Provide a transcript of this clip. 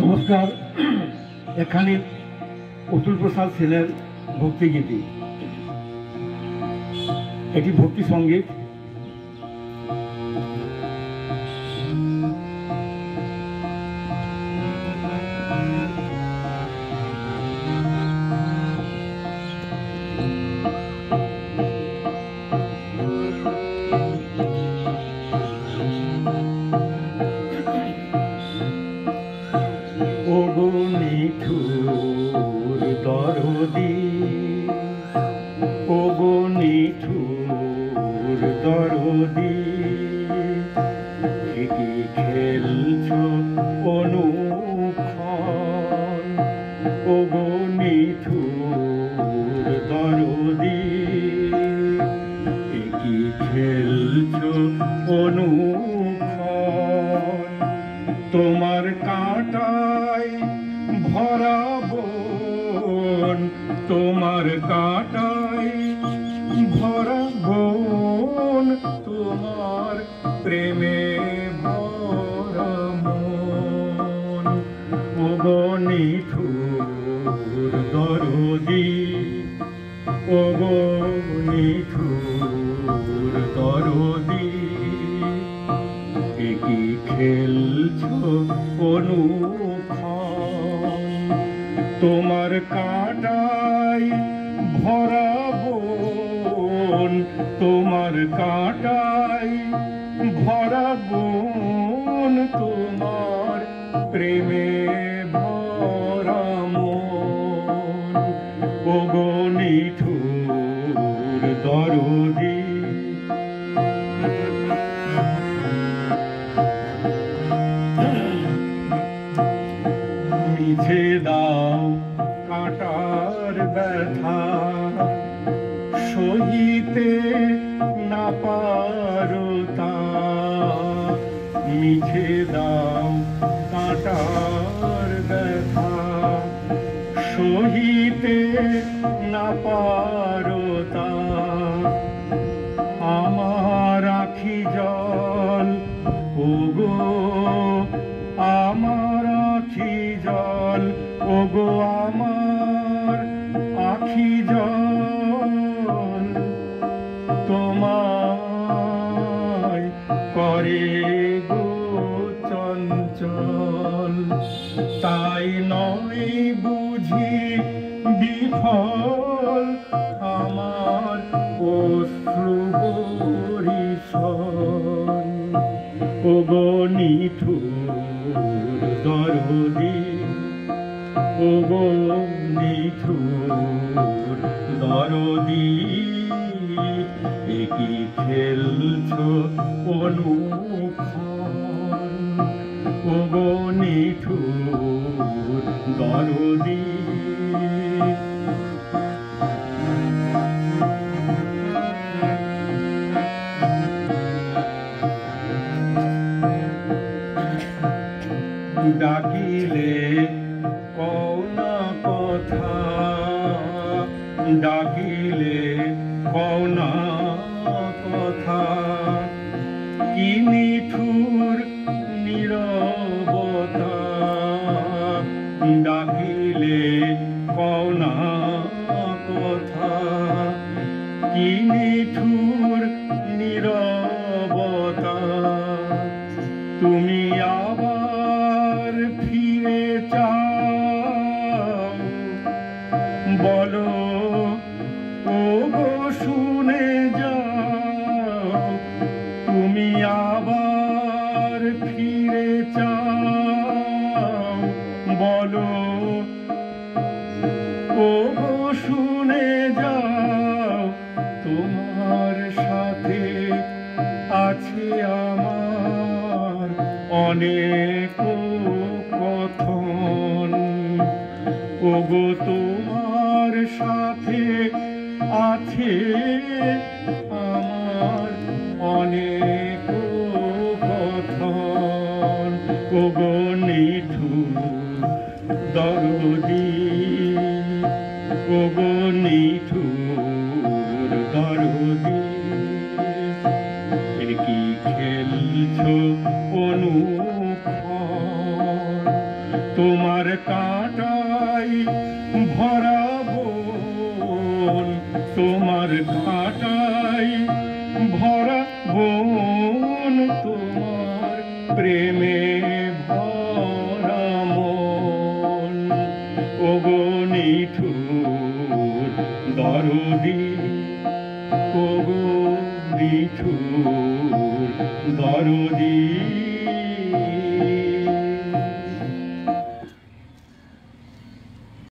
নমস্কার। এখানে অতুল প্রসাদ সেনের ভক্তিগীতি, এটি ভক্তি সঙ্গীত। ওগো নিঠুর দরদি, ওগো নিঠুর দরদি, কি খেলছো অনুক্ষণ। ওগো নিঠুর দরদি, কি খেলছো অনুক্ষণ। তোমার কাঁটায় ভরা বন, তোমার কাঁটায় ভরা বন, তোমার প্রেমে ভরা মন। ওগো নিঠুর দরদি, ওগো নিঠুর দরদি, কি খেলছো অনুক্ষণ। তোমার কাঁটায় ভরা বন, তোমার কাঁটায় ভরা বন, তোমার প্রেমে ভরা মন। ওগো নিঠুর দরদি, মিছে দাও কাঁটার ব্যথা, সহিতে না পারো তা। মিছে দাও কাঁটার ব্যথা, সহিতে না পারো তা। আমার আখি জল, ওগো আমার আখি জল, ওগো আমার আখি জল, তোমায় করে গো চঞ্চল। তাই নয় বুঝি বিফল আমার অশ্রু বরিশন। ওগো নিঠুর দরদি, ওগো নিঠুর দরদি, কি খেলছো অনুক্ষণ। ওগো নিঠুর দরদি, ডাকিলে কও না কথা, ডাকিলে কও না কথা। কি নিঠুর নীরবতা, ডাকিলে কও না কথা। কি নিঠুর নীরবতা, তুমি আবার ফিরে চাও, বলো ওগো শুনে যাও। তুমি আবার ফিরে চাও, বলো ওগো শুনে যাও। তোমার সাথে আছে আমার অনেক কথন। ওগো তোমার সাথে আছে আমার অনেক কথন। ওগো নিঠুর দরদি, ওগো নিঠুর দরদি, কি খেলছো অনুক্ষণ। তো কাঁটাই ভরা বন, তোমার কাঁটাই ভরা বন, তোমার প্রেমে ভরা মন। ওগো নিঠুর দরদি, ওগো নিঠুর দরদি।